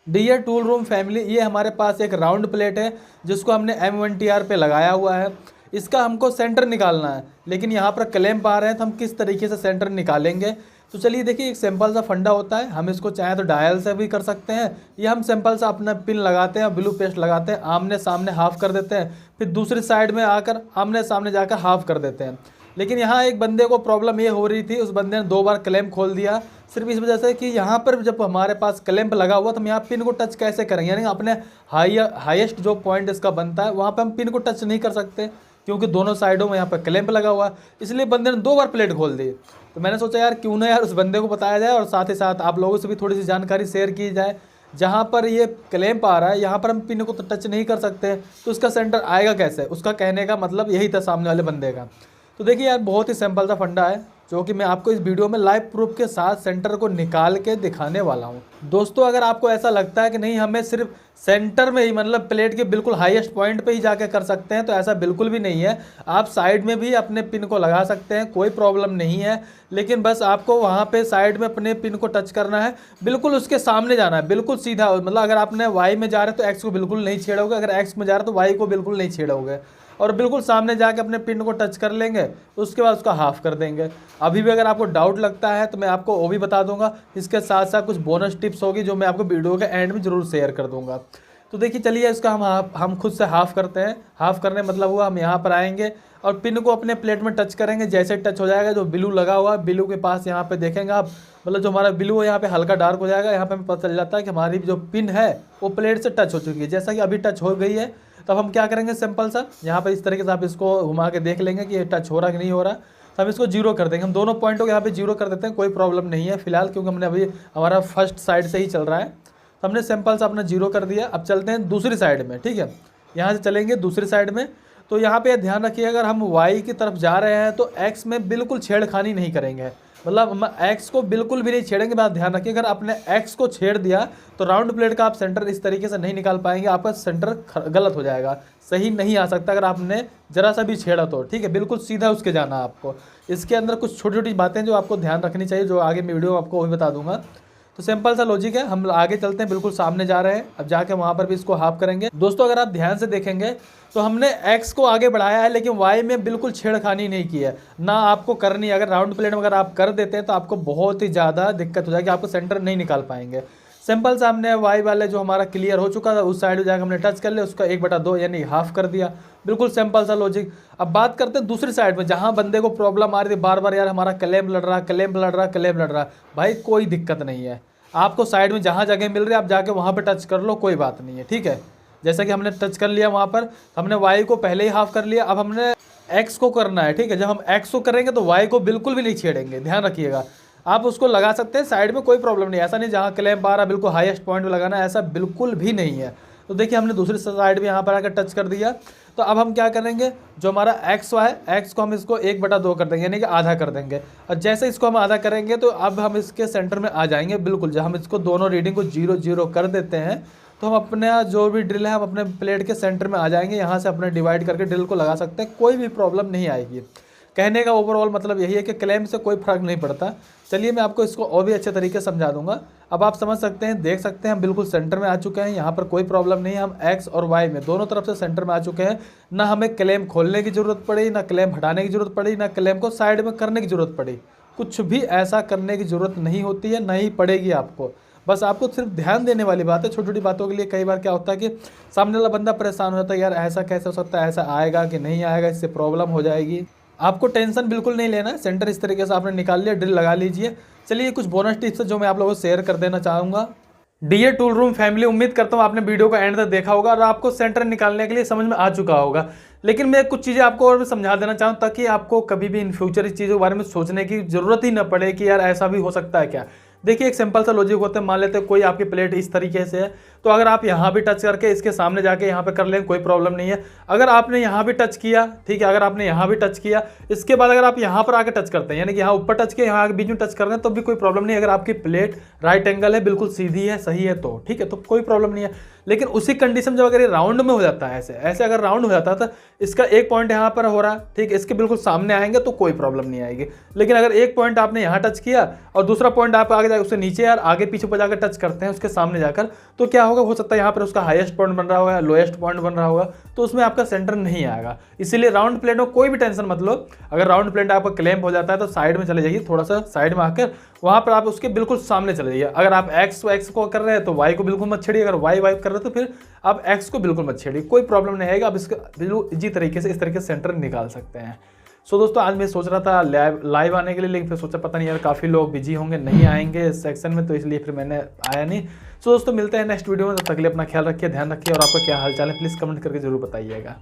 Dear tool room family, ये हमारे पास एक राउंड प्लेट है जिसको हमने M1TR पे लगाया हुआ है। इसका हमको सेंटर निकालना है, लेकिन यहाँ पर क्लैंप आ रहे हैं, तो हम किस तरीके से सेंटर निकालेंगे। तो चलिए देखिए, एक सिंपल सा फंडा होता है। हम इसको चाहे तो डायल से भी कर सकते हैं, या हम सिंपल सा अपना पिन लगाते हैं, ब्लू पेस्ट लगाते हैं, आमने सामने हाफ कर देते हैं, फिर दूसरी साइड में आकर आमने सामने जाकर हाफ कर देते हैं। लेकिन यहाँ एक बंदे को प्रॉब्लम ये हो रही थी, उस बंदे ने 2 बार क्लैंप खोल दिया, सिर्फ इस वजह से कि यहाँ पर जब हमारे पास क्लैंप लगा हुआ तो हम यहाँ पिन को टच कैसे करेंगे, यानी अपने हाईएस्ट जो पॉइंट इसका बनता है वहाँ पे हम पिन को टच नहीं कर सकते, क्योंकि दोनों साइडों में यहाँ पर क्लैंप लगा हुआ है। इसलिए बंदे ने 2 बार प्लेट खोल दी। तो मैंने सोचा यार क्यों ना यार उस बंदे को बताया जाए, और साथ ही साथ आप लोगों से भी थोड़ी सी जानकारी शेयर की जाए। जहाँ पर ये क्लैंप आ रहा है यहाँ पर हम पिन को तो टच नहीं कर सकते, तो उसका सेंटर आएगा कैसे, उसका कहने का मतलब यही था सामने वाले बंदे का। तो देखिए यार, बहुत ही सिंपल सा फंडा है जो कि मैं आपको इस वीडियो में लाइव प्रूफ के साथ सेंटर को निकाल के दिखाने वाला हूँ। दोस्तों, अगर आपको ऐसा लगता है कि नहीं हमें सिर्फ सेंटर में ही, मतलब प्लेट के बिल्कुल हाईएस्ट पॉइंट पे ही जाके कर सकते हैं, तो ऐसा बिल्कुल भी नहीं है। आप साइड में भी अपने पिन को लगा सकते हैं, कोई प्रॉब्लम नहीं है। लेकिन बस आपको वहाँ पे साइड में अपने पिन को टच करना है, बिल्कुल उसके सामने जाना है, बिल्कुल सीधा। मतलब अगर आपने वाई में जा रहे हो तो एक्स को बिल्कुल नहीं छेड़ोगे, अगर एक्स में जा रहे हो तो वाई को बिल्कुल नहीं छेड़ोगे, और बिल्कुल सामने जाके अपने पिन को टच कर लेंगे, उसके बाद उसका हाफ कर देंगे। अभी भी अगर आपको डाउट लगता है तो मैं आपको वो भी बता दूंगा। इसके साथ साथ कुछ बोनस टिप्स होगी जो मैं आपको वीडियो के एंड में जरूर शेयर कर दूंगा। तो देखिए, चलिए इसका हम खुद से हाफ करते हैं। हाफ करने मतलब हुआ हम यहाँ पर आएंगे और पिन को अपने प्लेट में टच करेंगे। जैसे टच हो जाएगा, जो ब्लू लगा हुआ है, ब्लू के पास यहाँ पे देखेंगे आप, मतलब जो हमारा ब्लू है यहाँ पे हल्का डार्क हो जाएगा। यहाँ पे हमें पता चल जाता है कि हमारी जो पिन है वो प्लेट से टच हो चुकी है। जैसा कि अभी टच हो गई है, तब हम क्या करेंगे, सिंपल सा यहाँ पर इस तरीके से आप इसको घुमा के देख लेंगे कि ये टच हो रहा कि नहीं हो रहा। तो हम इसको जीरो कर देंगे। हम दोनों पॉइंटों को यहाँ पे जीरो कर देते हैं, कोई प्रॉब्लम नहीं है फिलहाल, क्योंकि हमने अभी हमारा फर्स्ट साइड से ही चल रहा है। तो हमने सिंपल सा अपना जीरो कर दिया। अब चलते हैं दूसरी साइड में, ठीक है। यहाँ से चलेंगे दूसरी साइड में। तो यहाँ पे ध्यान रखिए, अगर हम वाई की तरफ जा रहे हैं तो एक्स में बिल्कुल छेड़खानी नहीं करेंगे, मतलब हम एक्स को बिल्कुल भी नहीं छेड़ेंगे। बात ध्यान रखिए, अगर आपने एक्स को छेड़ दिया तो राउंड प्लेट का आप सेंटर इस तरीके से नहीं निकाल पाएंगे, आपका सेंटर गलत हो जाएगा, सही नहीं आ सकता अगर आपने जरा सा भी छेड़ा तो, ठीक है। बिल्कुल सीधा उसके जाना आपको। इसके अंदर कुछ छोटी छोटी बातें जो आपको ध्यान रखनी चाहिए, जो आगे मैं वीडियो आपको वही बता दूंगा। तो सिंपल सा लॉजिक है, हम आगे चलते हैं, बिल्कुल सामने जा रहे हैं। अब जाके वहाँ पर भी इसको हाफ करेंगे। दोस्तों, अगर आप ध्यान से देखेंगे तो हमने एक्स को आगे बढ़ाया है, लेकिन वाई में बिल्कुल छेड़खानी नहीं की है, ना आपको करनी। अगर राउंड प्लेट में अगर आप कर देते हैं तो आपको बहुत ही ज़्यादा दिक्कत हो जाएगी, आपको सेंटर नहीं निकाल पाएंगे। सिंपल सा हमने वाई वाले जो हमारा क्लियर हो चुका था, उस साइड में जाकर हमने टच कर लिया, उसका 1/2 यानी हाफ कर दिया। बिल्कुल सिंपल सा लॉजिक। अब बात करते हैं दूसरी साइड में, जहाँ बंदे को प्रॉब्लम आ रही थी बार बार, यार हमारा क्लैंप लड़ रहा, क्लैंप लड़ रहा, क्लैंप लड़ रहा। भाई कोई दिक्कत नहीं है, आपको साइड में जहाँ जगह मिल रही है आप जाके वहाँ पे टच कर लो, कोई बात नहीं है, ठीक है। जैसा कि हमने टच कर लिया वहाँ पर, हमने वाई को पहले ही हाफ कर लिया। अब हमने एक्स को करना है, ठीक है। जब हम एक्स को करेंगे तो वाई को बिल्कुल भी नहीं छेड़ेंगे, ध्यान रखिएगा। आप उसको लगा सकते हैं साइड में, कोई प्रॉब्लम नहीं। ऐसा नहीं जहाँ क्लैंप आ रहा बिल्कुल हाईएस्ट पॉइंट में लगाना है, ऐसा बिल्कुल भी नहीं है। तो देखिए, हमने दूसरी साइड में यहाँ पर आकर टच कर दिया। तो अब हम क्या करेंगे, जो हमारा एक्स है, एक्स को हम इसको 1/2 कर देंगे, यानी कि आधा कर देंगे। और जैसे इसको हम आधा करेंगे तो अब हम इसके सेंटर में आ जाएंगे। बिल्कुल जब हम इसको दोनों रीडिंग को 0-0 कर देते हैं तो हम अपने जो भी ड्रिल है हम अपने प्लेट के सेंटर में आ जाएंगे। यहाँ से अपने डिवाइड करके ड्रिल को लगा सकते हैं, कोई भी प्रॉब्लम नहीं आएगी। कहने का ओवरऑल मतलब यही है कि क्लैंप से कोई फर्क नहीं पड़ता। चलिए मैं आपको इसको और भी अच्छे तरीके से समझा दूंगा। अब आप समझ सकते हैं, देख सकते हैं, हम बिल्कुल सेंटर में आ चुके हैं। यहाँ पर कोई प्रॉब्लम नहीं है, हम एक्स और वाई में दोनों तरफ से सेंटर में आ चुके हैं। ना हमें क्लैंप खोलने की ज़रूरत पड़ी, ना क्लैंप हटाने की ज़रूरत पड़ी, ना क्लैंप को साइड में करने की ज़रूरत पड़ी। कुछ भी ऐसा करने की ज़रूरत नहीं होती है, नहीं पड़ेगी आपको। बस आपको सिर्फ ध्यान देने वाली बात है। छोटी छोटी बातों के लिए कई बार क्या होता है कि सामने वाला बंदा परेशान हो जाता है, यार ऐसा कैसे हो सकता है, ऐसा आएगा कि नहीं आएगा, इससे प्रॉब्लम हो जाएगी। आपको टेंशन बिल्कुल नहीं लेना है। सेंटर इस तरीके से आपने निकाल लिया, ड्रिल लगा लीजिए। चलिए कुछ बोनस टिप्स जो मैं आप लोगों को शेयर कर देना चाहूँगा। डियर टूल रूम फैमिली, उम्मीद करता हूँ आपने वीडियो को एंड तक देखा होगा और आपको सेंटर निकालने के लिए समझ में आ चुका होगा। लेकिन मैं कुछ चीज़ें आपको और भी समझा देना चाहूँ, ताकि आपको कभी भी इन फ्यूचर इस चीज़ों के बारे में सोचने की ज़रूरत ही न पड़े कि यार ऐसा भी हो सकता है क्या। देखिए, एक सिंपल सा लॉजिक होता है। मान लेते हैं कोई आपकी प्लेट इस तरीके से है, तो अगर आप यहाँ भी टच करके इसके सामने जाके यहाँ पे कर लें, कोई प्रॉब्लम नहीं है। अगर आपने यहाँ भी टच किया, ठीक है, अगर आपने यहाँ भी टच किया, इसके बाद अगर आप यहाँ पर आके टच करते हैं, यानी कि यहाँ ऊपर टच किया, यहाँ आगे बीच में टच कर रहे हैं, तो भी कोई प्रॉब्लम नहीं है। अगर आपकी प्लेट राइट एंगल है, बिल्कुल सीधी है, सही है, तो ठीक है, तो कोई प्रॉब्लम नहीं है। लेकिन उसी कंडीशन जब अगर ये राउंड में हो जाता है, ऐसे अगर राउंड हो जाता है तो इसका एक पॉइंट यहाँ पर हो रहा है, ठीक, इसके बिल्कुल सामने आएंगे तो कोई प्रॉब्लम नहीं आएगी। लेकिन अगर एक पॉइंट आपने यहाँ टच किया और दूसरा पॉइंट आप आगे आगे जाकर उससे नीचे यार आगे पीछे पर जाकर टच करते हैं उसके सामने जाकर, तो क्या होगा, हो सकता है यहाँ पर उसका हाईएस्ट पॉइंट बन रहा होगा, लोएस्ट पॉइंट बन रहा होगा, तो उसमें आपका सेंटर नहीं आएगा। इसीलिए राउंड प्लेट में कोई भी टेंशन मत लो। अगर राउंड प्लेट आपका क्लैंप हो जाता है तो साइड में चले जाइए, थोड़ा सा साइड में आकर वहाँ पर आप उसके बिल्कुल सामने चले जाइए। अगर आप एक्स को कर रहे हैं तो वाई को बिल्कुल मत छेड़िए, अगर वाई कर रहे हो तो फिर आप एक्स को बिल्कुल मत छेड़िए, कोई प्रॉब्लम नहीं आएगा। आप इसका बिल्कुल इजी तरीके से इस तरीके से सेंटर निकाल सकते हैं। सो दोस्तों आज मैं सोच रहा था लाइव आने के लिए, लेकिन फिर सोचा पता नहीं यार काफ़ी लोग बिजी होंगे, नहीं आएंगे इस सेक्शन में, तो इसलिए फिर मैंने आया नहीं। सो दोस्तों मिलते हैं नेक्स्ट वीडियो में, तब तक के लिए अपना ख्याल रखिए, ध्यान रखिए, और आपका क्या हाल चाल है प्लीज़ कमेंट करके जरूर बताइएगा।